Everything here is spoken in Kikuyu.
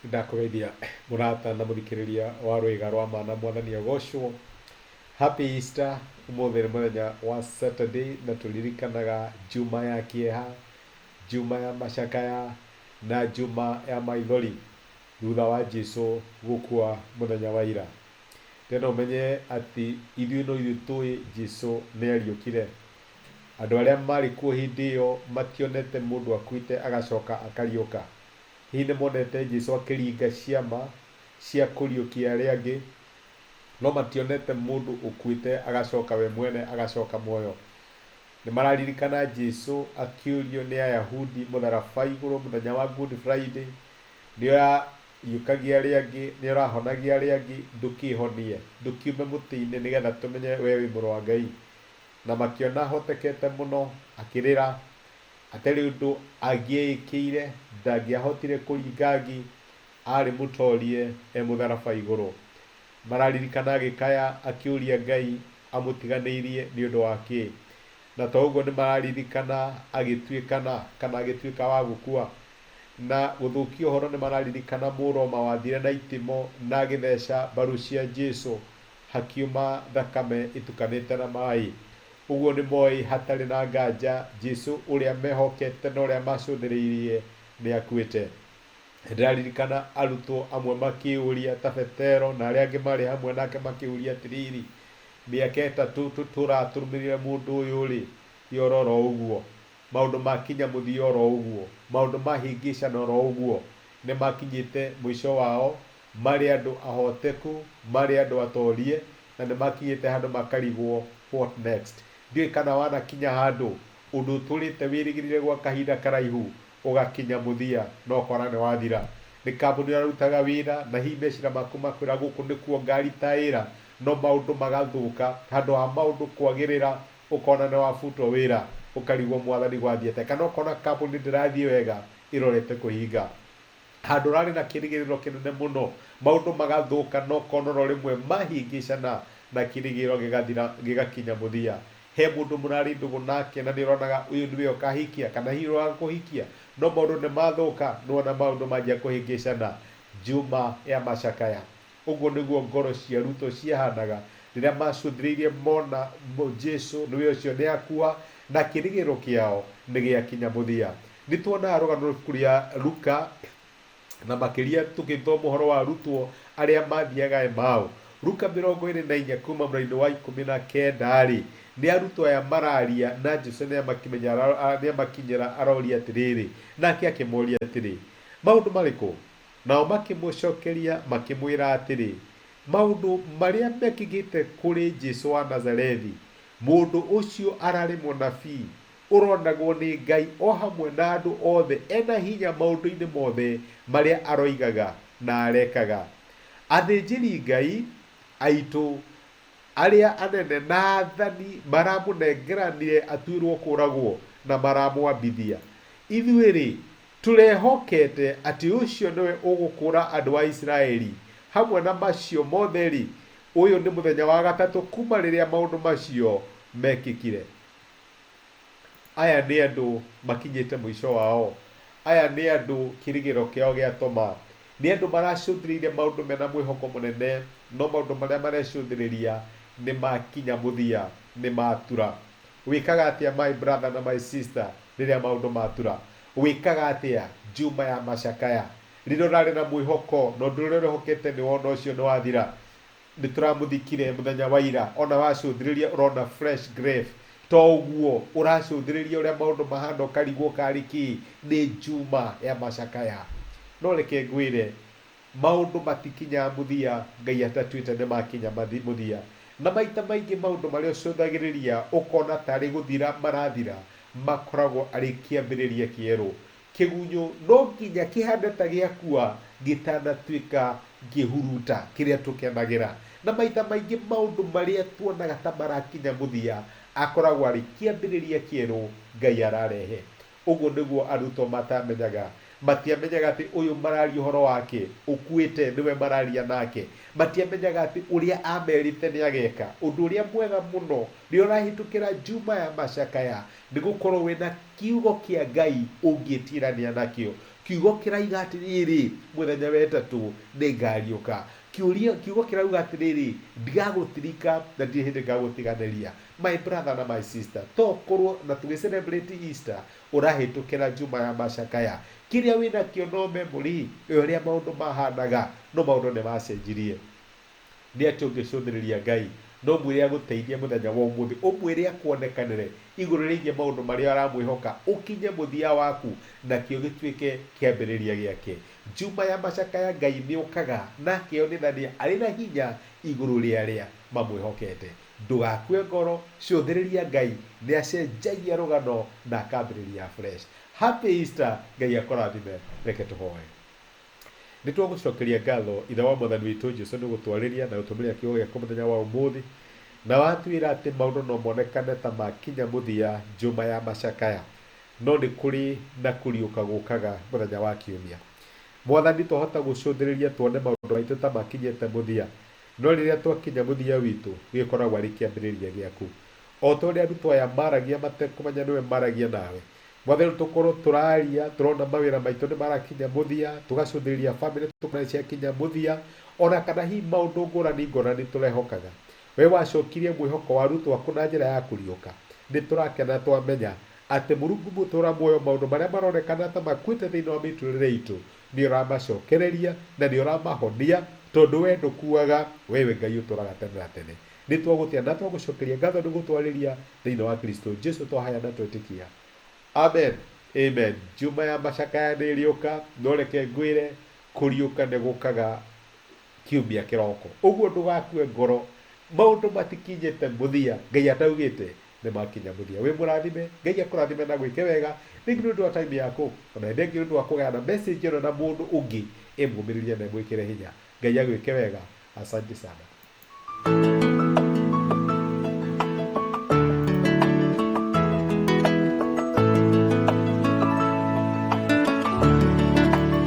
Ndakugeithia murata na muthikiriria wa rwiga rwa mana mwathani agocwo. Happy Easter. Umuthi ni muthenya wa Saturday na turirikanaga juma ya kieha, juma ya macakaya na juma ya maithori thutha wa Jesu gukua muthenya wa ira. Tena umenye ati ithuĩ no ithuĩ tũĩ Jesu nĩ ariũkire. Andũ arĩa marĩ kuo hĩndĩ ĩyo mationete mũndũ akuĩte agacoka akariũka. Hihi nĩ monete Jesu akĩringa ciama cia kũriũkia arĩa angĩ, no mationete mũndũ ũkuĩte agacoka we mwene agacoka muoyo. Nĩ mararirikana Jesu akĩũrio nĩ Ayahudi mũtharaba igũrũ mũthenya wa Good Friday, nĩ ũrariũkagia arĩa angĩ, nĩ ũrahonagia arĩa angĩ, ndũkĩhonie, ndũkiume mũtĩ-inĩ nĩgetha tũmenye we wĩ mũrũ wa Ngai. Na makĩona hotekete mũno akĩrĩra, atarĩ ũndũ angĩĩkĩire, ndangĩahotire kũringangi, arĩ mũtorie mũtharaba igũrũ. Mararirikana agĩkaya akĩũria Ngai amũtiganĩirie nĩ ũndũ wa kĩ. Na to ũguo nĩ mararirikana agĩtuĩkana kana agĩtuĩka wa gũkua. Na gũthũkia ũhoro nĩ mararirikana Mũroma wathire na itimũ na agĩtheca mbaru cia Jesu, hakiuma thakame ĩtukanĩte na maĩ. Ũguo nĩ moĩ hatarĩ na nganja Jesu ũrĩa mehokete na ũrĩa macũthĩrĩirie nĩ akuĩte. Ndĩraririkana arutwo amwe makĩũria ta Petero na arĩa angĩ marĩ hamwe nake makĩũria atĩrĩrĩ, mĩaka ĩtatũ tũratũrũmĩrĩre mũndũ ũyũ rĩ, yororo ũguo, maũndũ makinya mũthia oro ũguo, maũndũ mahĩngĩcana oro ũguo, nĩ makinyĩte mũico wao, marĩ andũ ahoteku, marĩ andũ atorie, na nĩ makinyĩte handũ makarigwo what next. Ndiũĩ kana wanakinya handũ ũndũ ũtũrĩte wĩrĩgĩrĩire gwa kahinda karaihu ũgakinya mũthia no ũkora nĩ wathira. Nĩ kambuni ũrarutaga wĩra na hihi meciria maku makwĩra gũkũ nĩkuo ngari taĩra, no maũndũ magathũka, handũ ha maũndũ kwagĩrĩra ũkona nĩ wabutwo wĩra, ũkarigwo mwathani gwathiĩte, kana ũkona kambuni ndĩrathiĩ wega ĩrorete kũhinga. Handũ ũrarĩ na kĩrĩgĩrĩro kĩnene mũno, maũndũ magathũka no ũkona oro rĩmwe mahĩngĩcana na kĩrĩgĩrĩro gĩgathira gĩgakinya mũthia. He mũndũ mũrarĩ ndũgũ nake na nĩ ũronaga ũyũ nĩwe ũkahikia kana hihi ũroaga kũhikia, no maũndũ nĩ mathũka, nĩwona maũndũ manjia kũhĩngĩcana, juma ya macakaya. Ũguo nĩguo ngoro cia arutwo ciahanaga rĩrĩa macũthĩrĩirie mona Jesu nĩwe ũcio nĩ akua na kĩrĩgĩrĩro kĩao nĩ gĩakinya mũthia. Nĩ tuonaga rũgano rũbuku rĩa Luka na makĩria tũgĩthoma ũhoro wa arutwo arĩa mathiaga Emau. Luka 24 kuma mũraini wa 19 rĩ, nĩ arutwo aya mararia na Jesu nĩ amakinyĩra aroria atĩrĩrĩ, nake akĩmoria atĩrĩ, maũndũ marĩkũ? Nao makĩmũcokeria makĩmwĩra atĩrĩ, maũndũ marĩa mekĩkĩte kũrĩ Jesu wa Nazarethi. Mũndũ ũcio ararĩ mũnabii, ũronagwo nĩ Ngai o hamwe na andũ othe, ena hinya maũndũ-inĩ mothe marĩa aroigaga na arekaga. Athĩnjĩri Ngai aitũ arĩa anene na athani maramũnengeranire atuĩrwo kũragwo na maramwambithia. Ithuĩ rĩ, tũrehokete atĩ ũcio nĩwe ũgũkũra andũ a Isiraeli. Hamwe na macio mothe rĩ, ũyũ nĩ mũthenya wa gatatũ kuma rĩrĩa maũndũ macio mekĩkire. Aya nĩ andũ makinyĩte mũico wao. Aya nĩ andũ kĩrĩgĩrĩro kĩao gĩatũma. Nĩ andũ maracũthĩrĩirie maũndũ mena mwĩhoko mũnene, no maũndũ marĩa marecũthĩrĩria nĩ makinya mũthia, nĩ matura. Wĩkaga atĩa my brother na my sister rĩrĩa maũndũ matura? Wĩkaga atĩa juma ya macakaya? Rĩrĩa ũrarĩ na mwĩhoko na ũndũ ũrĩa ũrehokete nĩ wona ũcio nĩ wathira. Nĩ tũramũthikire mũthenya wa ira, ona wacũthĩrĩria ũrona fresh grave. To ũguo ũracũthĩrĩria ũrĩa maũndũ mahana ũkarigwo karĩ kĩ, nĩ juma ya macakaya. No reke ngwĩre, maũndũ matikinyaga mũthia Ngai atatuĩte nĩ makinya mũthia. Na maita maingĩ maũndũ marĩa ũcũthagĩrĩria ũkona tarĩ gũthira marathira, makoragwo arĩ kĩambĩrĩria kĩerũ. Kĩgunyũ no nginya kĩhane ta gĩakua gĩtanatuĩka kĩhuruta kĩrĩa tũkenagĩra. Na maita maingĩ maũndũ marĩa tuonaga ta marakinya mũthia akoragwo arĩ kĩambĩrĩria kĩerũ Ngai ararehe. Ũguo nĩguo arutwo matamenyaga. Matiamenyaga atĩ ũyũ mararia ũhoro wake ũkuĩte nĩwe mararia nake. Matiamenyaga atĩ ũrĩa amerite nĩ ageka ũndũ ũrĩa mwega mũno. Nĩ ũrahĩtũkĩra juma ya macakaya nĩ gũkorwo wĩna kiugo kĩa Ngai ũngĩtirania nakĩo. kiugo kiraiga atiriri muthenya wa gatatu ningariuka. Kiugo kirauga atiriri ndigagutirika na ndirĩ hĩndĩ ngagũtiganĩria. My brother na my sister, tokorwo na tugicelebrate Easter urahĩtũkĩra Juma ya Macakaya, kĩrĩa wĩnakĩo no memory ũrĩa maũndũ mahanaga, no maũndũ nĩ macenjirie. Nĩ atĩ ũngĩcũthĩrĩria Ngai no mwĩre agũteithie mũthenya wa ũmũthĩ, ũmwĩre akuonekanĩre igũrũ rĩgiĩ maũndũ marĩa aramwĩhoka, ũkinye mũthia waku nakĩo gĩtuĩke kĩambĩrĩria gĩake. Juma ya Macakaya Ngai nĩ ũkaga na akĩonithania arĩ na hinya igũrũ rĩa arĩa mamwĩhokete. Ndũgakue ngoro, cũthĩrĩria Ngai nĩ acenjagia rũgano na akambĩrĩria fresh. Happy Easter, Ngai akũrathime. Reke tũhoe. Nĩ twagũcokeria ngatho ithe wa Mwathani witũ Jesũ nĩ gũtwarĩria na gũtũmĩra kiugo gĩaku mũthenya wa ũmũthĩ, na watuĩra atĩ maũndũ no monekane ta makinya mũthia Juma ya Macakaya, no nĩ kũrĩ na kũriũka gũkaga mũthenya wa kiumia. Mwathani twahota gũcũthĩrĩria tuone maũndũ maitũ ta makinyĩte mũthia, no rĩrĩa twakinya mũthia witũ gĩkoragwo arĩ kĩambĩrĩria gĩaku. O ta ũrĩa arutwo aya maragia matekũmenya nĩwe maragia nawe, Mwathani tũkorwo tũraria tũrona mawĩra maitũ nĩ marakinya mũthia, tũgacũthĩrĩria famĩlĩ tũkona ciakinya mũthia, ona kana hihi maũndũ ngũrani tũrehokaga. We wacokirie mwĩhoko wa arutwo aku na njĩra ya kũriũka, nĩ tũrakena twamenya atĩ Mũrungu mũtũũra muoyo, maũndũ marĩa maronekana ta makuĩte thĩinĩ wa mĩtũrĩre itũ nĩ ũramacokereria na nĩ ũramahonia, tondũ we ndũkuaga, wewe Ngai ũtũũraga tene na tene. Nĩ twagũtĩa na twagũcokeria ngatho nĩ gũtwarĩria thĩinĩ wa Kristo Jesũ twahaya na twĩtĩkia. Amen. Amen. Juma ya Macakaya nĩ ĩrĩũka, no reke ngwĩre kũriũka nĩ gũkaga kiumia kĩroko. Ũguo ndũgakue ngoro, maũndũ matikinyĩte mũthia, Ngai ataugĩte nĩ makinya mũthia. Wĩ mũrathime, Ngai akũrathime na gwĩke wega. Rĩngĩ nĩ ũndũ wa time yaku, ona rĩngĩ nĩ ũndũ wa kũgayana message ĩno na mũndũ ũngĩ, ĩmũmĩrĩrie na ĩmwĩkĩre hinya. Ngai agwĩke wega. Asante sana.